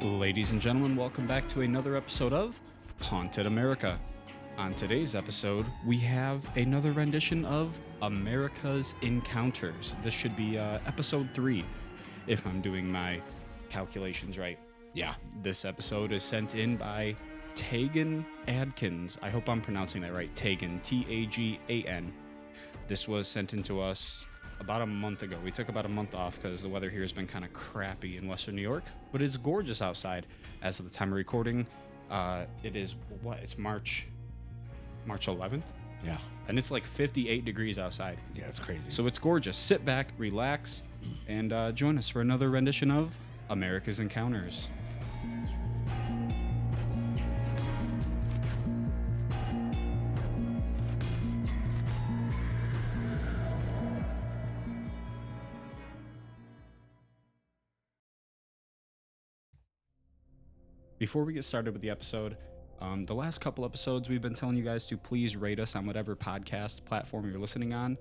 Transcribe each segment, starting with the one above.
Ladies and gentlemen, welcome back to another episode of Haunted America. On today's episode, we have another rendition of America's Encounters. This should be episode 3, if I'm doing my calculations right. Yeah. This episode is sent in by Tagan Adkins. I hope I'm pronouncing that right. Tagan, T-A-G-A-N. This was sent in to us about a month ago. We took about a month off because the weather here has been kind of crappy in Western New York, but it's gorgeous outside. As of the time of recording, it is, it's March 11th? Yeah. And it's like 58 degrees outside. Yeah, it's crazy. So it's gorgeous. Sit back, relax, and join us for another rendition of America's Encounters. Before we get started with the episode, the last couple episodes we've been telling you guys to please rate us on whatever podcast platform you're listening on.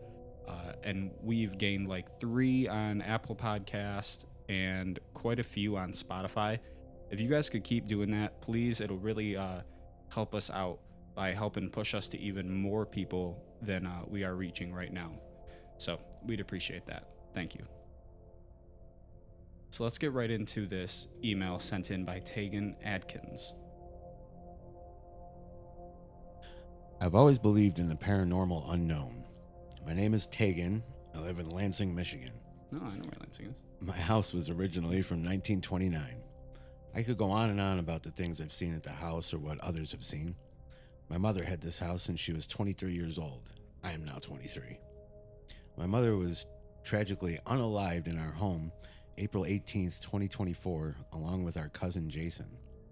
And we've gained like 3 on Apple Podcast and quite a few on Spotify. If you guys could keep doing that, please, it'll really help us out by helping push us to even more people than we are reaching right now. So we'd appreciate that. Thank you. So let's get right into this email sent in by Tagan Adkins. I've always believed in the paranormal unknown. My name is Tagan. I live in Lansing, Michigan. No, I know where Lansing is. My house was originally from 1929. I could go on and on about the things I've seen at the house or what others have seen. My mother had this house since she was 23 years old. I am now 23. My mother was tragically unalived in our home April 18th, 2024, along with our cousin Jason.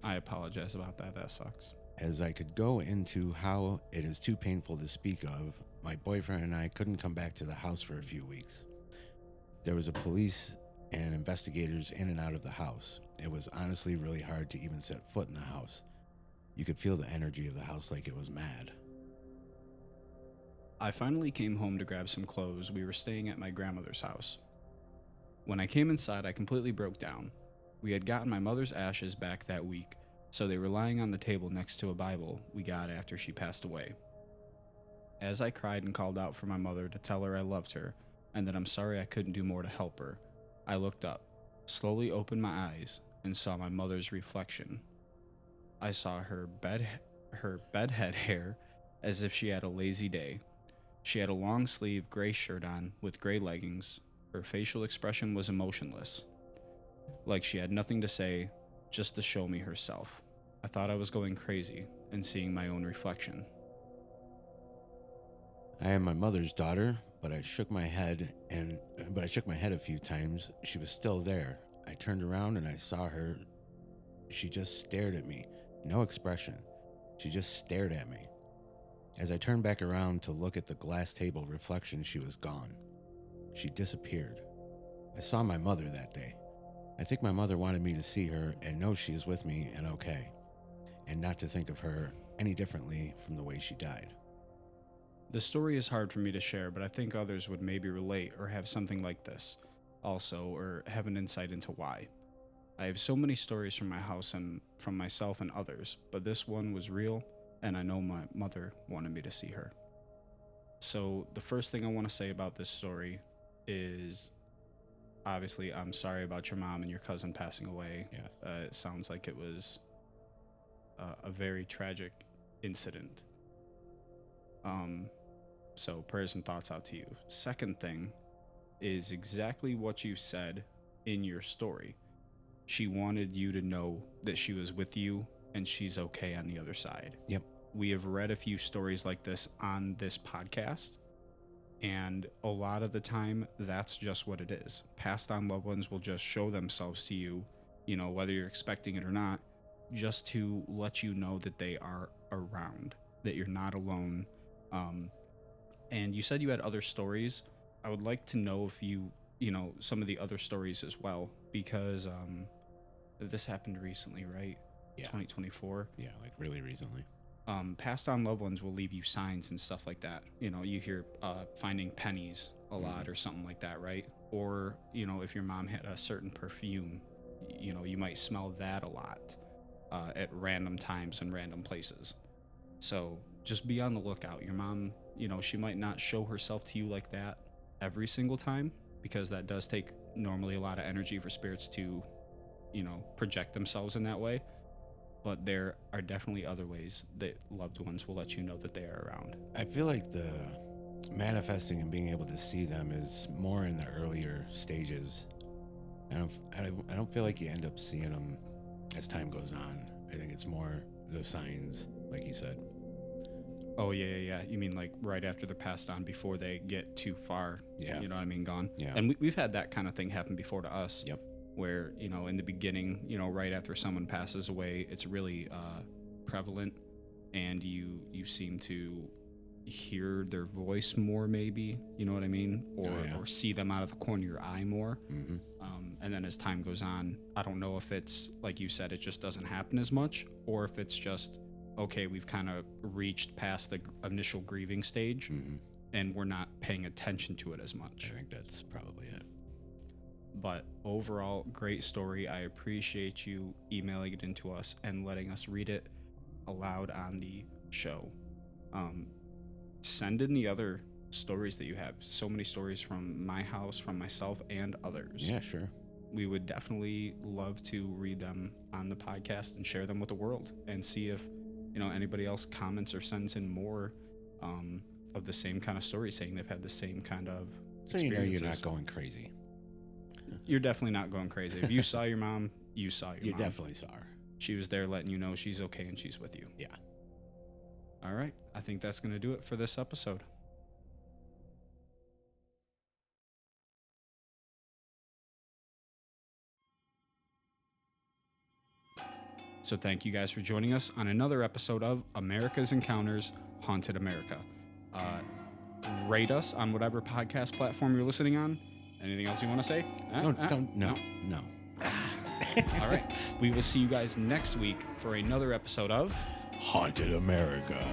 I apologize about that. That sucks. As I could go into how it is too painful to speak of, my boyfriend and I couldn't come back to the house for a few weeks. There was a police and investigators in and out of the house. It was honestly really hard to even set foot in the house. You could feel the energy of the house like it was mad. I finally came home to grab some clothes. We were staying at my grandmother's house. When I came inside, I completely broke down. We had gotten my mother's ashes back that week, so they were lying on the table next to a Bible we got after she passed away. As I cried and called out for my mother to tell her I loved her and that I'm sorry I couldn't do more to help her, I looked up, slowly opened my eyes, and saw my mother's reflection. I saw her bedhead hair as if she had a lazy day. She had a long-sleeve gray shirt on with gray leggings. Her facial expression was emotionless, like she had nothing to say, just to show me herself. I thought I was going crazy and seeing my own reflection. I am my mother's daughter, but I shook my head a few times. She was still there. I turned around and I saw her. She just stared at me. No expression. She just stared at me. As I turned back around to look at the glass table reflection, she was gone. She disappeared. I saw my mother that day. I think my mother wanted me to see her and know she is with me and okay, and not to think of her any differently from the way she died. The story is hard for me to share, but I think others would maybe relate or have something like this also, or have an insight into why. I have so many stories from my house and from myself and others, but this one was real, and I know my mother wanted me to see her. So the first thing I want to say about this story is, obviously, I'm sorry about your mom and your cousin passing away. Yeah. It sounds like it was a very tragic incident. So prayers and thoughts out to you. Second thing is exactly what you said in your story. She wanted you to know that she was with you and she's okay on the other side. Yep. We have read a few stories like this on this podcast. And a lot of the time, that's just what it is. Passed on loved ones will just show themselves to you, whether you're expecting it or not, just to let you know that they are around, that you're not alone. And you said you had other stories. I would like to know if some of the other stories as well, because this happened recently, right? Yeah. 2024. Yeah, like really recently. Passed on loved ones will leave you signs and stuff like that. You hear finding pennies a lot or something like that, right? Or, if your mom had a certain perfume you know, you might smell that a lot at random times and random places. So just be on the lookout. Your mom, you know, she might not show herself to you like that every single time, because that does take normally a lot of energy for spirits to, you know, project themselves in that way. But there are definitely other ways that loved ones will let you know that they are around. I feel like the manifesting and being able to see them is more in the earlier stages. I don't feel like you end up seeing them as time goes on. I think it's more the signs, like you said. Oh, yeah. You mean like right after they're passed on, before they get too far, Yeah. you know what I mean, gone? Yeah. And we've had that kind of thing happen before to us. Yep. Where, you know, in the beginning, you know, right after someone passes away, it's really prevalent, and you seem to hear their voice more, maybe, you know what I mean, or see them out of the corner of your eye more. Mm-hmm. And then as time goes on, I don't know if it's like you said, it just doesn't happen as much, or if it's just okay, we've kind of reached past the initial grieving stage, Mm-hmm. and we're not paying attention to it as much. I think that's probably it. But overall, great story. I appreciate you emailing it into us and letting us read it aloud on the show. Send in the other stories that you have. So many stories from my house, from myself, and others. Yeah, sure. We would definitely love to read them on the podcast and share them with the world, and see if, you know, anybody else comments or sends in more of the same kind of stories, saying they've had the same kind of So you know experiences. you're not going crazy. You're definitely not going crazy. If you saw your mom, you saw your You mom. definitely saw her. She was there letting you know she's okay and she's with you. Yeah. All right. I think that's going to do it for this episode. So thank you guys for joining us on another episode of America's Encounters Haunted America. Rate us on whatever podcast platform you're listening on. Anything else you want to say? No. All right. We will see you guys next week for another episode of Haunted America.